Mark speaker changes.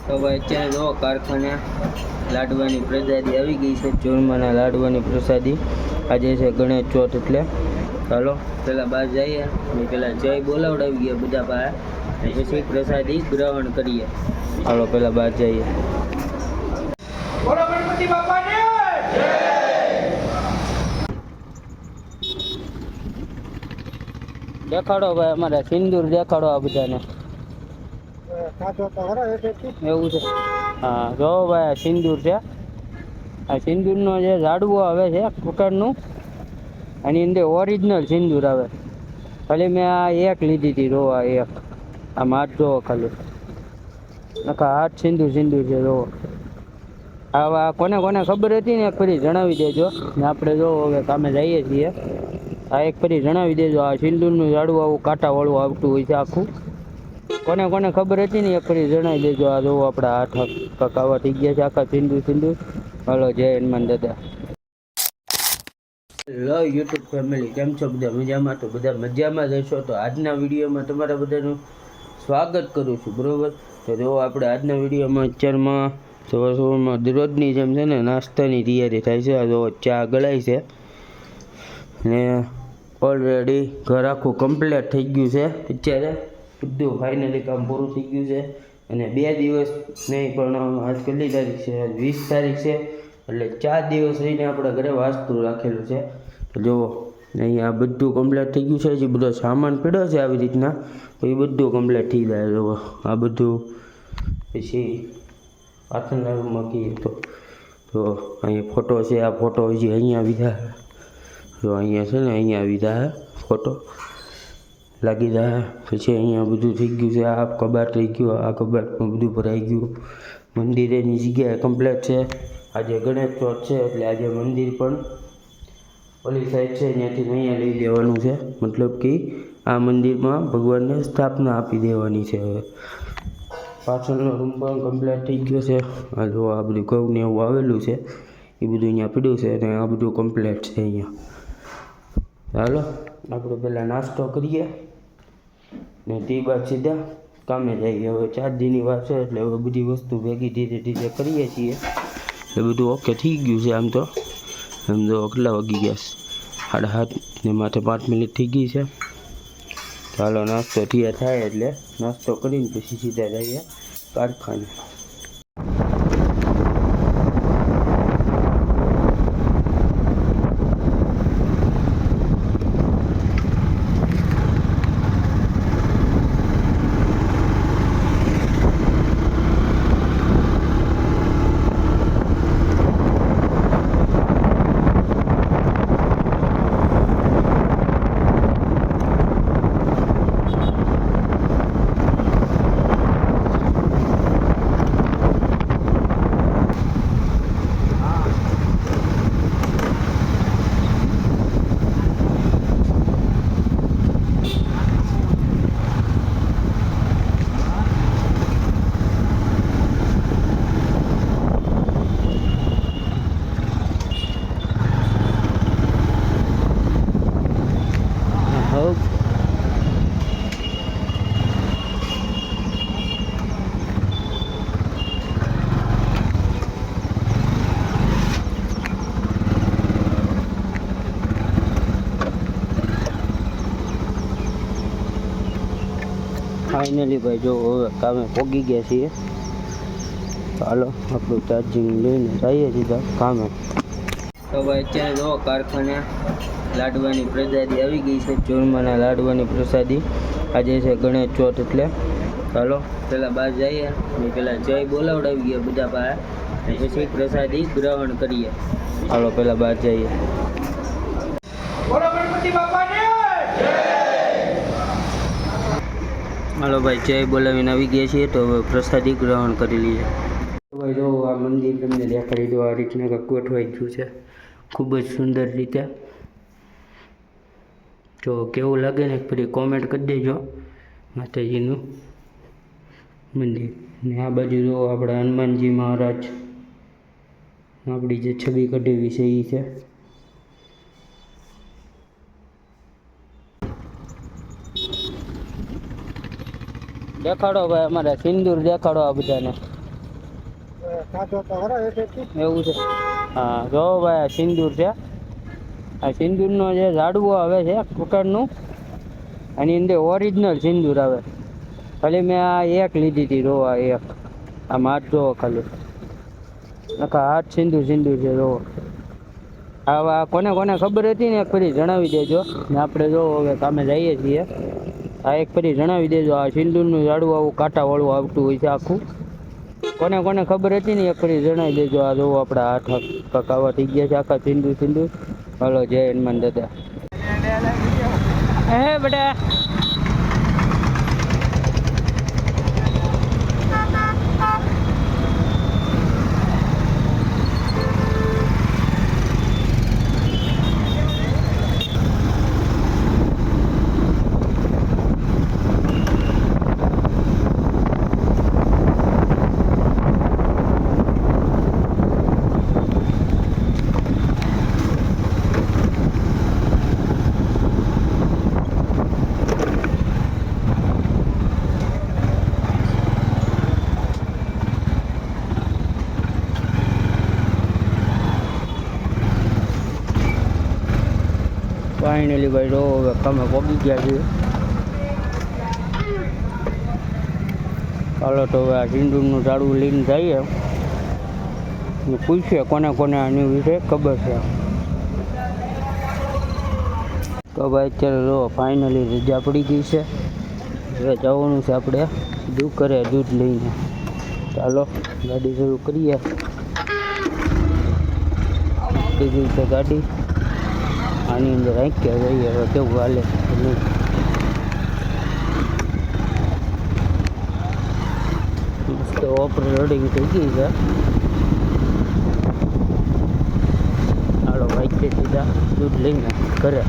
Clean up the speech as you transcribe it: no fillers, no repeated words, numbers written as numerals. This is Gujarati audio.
Speaker 1: તો ભાઈ અત્યારે જો કારખાને લાડવાની પ્રસાદી આવી ગઈ છે. ચૂરમાના લાડવાની પ્રસાદી આજે છે ગણેશ ચોથ, એટલે ચાલો પહેલાં બહાર જઈએ અને પહેલાં જય બોલાવડાવી ગયા બધા પાસે, અને પછી પ્રસાદી ગ્રહણ કરીએ. ચાલો પહેલાં બહાર જઈએ. દેખાડો ભાઈ, અમારા સિંદૂર દેખાડો આ બધાને. એવું છે? હા જો ભાઈ, આ સિંદૂર છે. આ સિંદૂરનો જે ઝાડવો આવે છે કુકરનું, એની અંદર ઓરિજિનલ સિંદૂર આવે. ખાલી મેં આ એક લીધી હતી, રોવા એક. આમ હાથ જોવો ખાલી, નખા હાથ સિંદૂર સિંદૂર છે જોવો. આ કોને કોને ખબર હતી ને એક ફરી જણાવી દેજો ને. આપણે જો હવે કામે જઈએ છીએ, આ એક ફરી જણાવી દેજો. આ સિંદૂરનું ઝાડવું આવું કાંટાવાળું આવતું હોય છે આખું. કોને કોને ખબર હતી ને એક ફરી જણાવી દેજો. આ જોવો આપણા હાથ કકાવા થઈ ગયા છે આખા સિંદૂર સિંદૂર. હલો, જય હનુમાન દાદા. હેલો યુટ્યુબ ફેમિલી, કેમ છો બધા? મજામાં? તો બધા મજામાં જ હશો. તો આજના વિડીયોમાં તમારા બધાનું સ્વાગત કરું છું, બરાબર. તો જો આપણે આજના વિડીયોમાં અત્યારમાં સવારમાં દરરોજની જેમ છે ને નાસ્તાની તૈયારી થાય છે. આ જો ચા ગળાય છે ને ઓલરેડી ઘર આખું કમ્પ્લીટ થઈ ગયું છે. અત્યારે બધું ફાઇનલી કામ પૂરું થઈ ગયું છે. અને 2 દિવસ નહીં પણ આજ કેટલી તારીખ છે? 20 તારીખ છે. એટલે 4 દિવસ રહીને આપણા ઘરે વાસ્તુ રાખેલું છે. જો અહીંયા બધું કમ્પ્લીટ થઈ ગયું છે. જે બધો સામાન પડ્યો છે આવી રીતના, તો એ બધું કમ્પ્લીટ થઈ જાય. જો આ બધું પછી પાછળના રૂમમાં કહીએ તો અહીંયા ફોટો છે. આ ફોટો હજી અહીંયા વિધા, જો અહીંયા છે ને અહીંયા વિધા ફોટો લાગી જાય. પછી અહીંયા બધું થઈ ગયું છે. આ કબાટ થઈ ગયું, આ કબાટમાં બધું ભરાઈ ગયું. મંદિરેની જગ્યાએ કમ્પ્લીટ છે. આજે ગણેશ ચોથ છે એટલે આજે મંદિર પણ ઓલી સાઈડ છે ત્યાંથી અહીંયા લઈ લેવાનું છે. મતલબ કે આ મંદિરમાં ભગવાનને સ્થાપના આપી દેવાની છે. હવે પાછળનો રૂમ પણ કમ્પ્લીટ થઈ ગયો છે. આ જો આ બધું ઘઉં ને એવું આવેલું છે એ બધું અહીંયા પડ્યું છે, અને આ બધું કમ્પ્લીટ છે અહીંયા. ચાલો આપણે પહેલાં નાસ્તો કરીએ ને તે બાદ સીધા કામે જઈએ. હવે 4 દીની વાત છે એટલે હવે બધી વસ્તુ ભેગી ધીરે ધીરે કરીએ છીએ. એ બધું ઓકે થઈ ગયું છે. આમ તો કેટલા વાગી ગયા? 7:30 ને માથે 5 મિનિટ થઈ ગઈ છે. ચાલો નાસ્તો તૈયાર થાય એટલે નાસ્તો કરીને પછી સીધા જઈએ કારખાને. ફાઇનલી ભાઈ જો હવે કામે પહોંચી ગયા છીએ. ચાલો આપણું ચાર્જિંગ લઈને જઈએ સીધા કામે. તો ભાઈ અત્યારે જો કારખાને લાડવાની પ્રસાદી આવી ગઈ છે. ચૂરમાના લાડવાની પ્રસાદી આજે છે ગણેશ ચોથ, એટલે ચાલો પહેલાં બહાર જઈએ અને પહેલાં જય બોલાવડાવી ગયા બધા પાસે, અને પછી પ્રસાદી ગ્રહણ કરીએ. ચાલો પહેલાં બહાર જઈએ. હાલો ભાઈ, જય બોલાવીને આવી ગયા છીએ. તો હવે પ્રસાદી ગ્રહણ કરી લઈએ. ભાઈ જો આ મંદિર તમને દેખાડી દો. આ રીતના કંઈક ગોઠવાઈ ગયું છે ખૂબ જ સુંદર રીતે. જો કેવું લાગે ને ફરી કોમેન્ટ કરી દેજો. માતાજીનું મંદિર ને આ બાજુ જો આપણા હનુમાનજી મહારાજ આપણી જે છબી કઢેવી છે એ છે. દેખાડો ભાઈ, અમારા સિંદૂર દેખાડો આ બધાને. એવું છે. હા જો ભાઈ આ સિંદૂર છે. આ સિંદૂરનો જે ઝાડવો આવે છે કુકરનું, આની અંદર ઓરિજિનલ સિંદૂર આવે. ખાલી મેં આ એક લીધી હતી, રોવા એક. આમ હાથ જોવો ખાલી, આખા હાથ સિંદૂર સિંદૂર છે જોવો. આ કોને કોને ખબર હતી ને એક ફરી જણાવી દેજો ને. આપણે જો હવે કામે જઈએ છીએ. આ એક ફરી જણાવી દેજો. આ સિંદૂરનું ઝાડવું આવું કાંટાવાળું આવતું હોય છે આખું. કોને કોને ખબર હતી ને એક ફરી જણાવી દેજો. આ જોવો આપણા હાથ કકાવા થઈ ગયા છે આખા સિંદૂર સિંદૂર. હલો જય હનુમાન દાદા. હે બેટા ફાઇનલી ભાઈ રો હવે તમે પગી ગયા છીએ. ચાલો તો હવે આ સિંદૂરનું ઝાડવું લઈને જઈએ ને પૂછીએ કોને કોને આની વિશે ખબર છે. તો ભાઈ અત્યારે જો ફાઇનલી રજા પડી ગઈ છે. હવે જવાનું છે આપણે દુકાને દૂધ લઈને. ચાલો ગાડી શરૂ કરીએ. ગઈ છે ગાડી, આની અંદર રાખ્યા જઈએ. હવે કેવું હાલે મસ્ત ઓપરેડિંગ થઈ ગઈ છે. હાલો ભાઈ સીધા દૂધ લઈને ઘરે.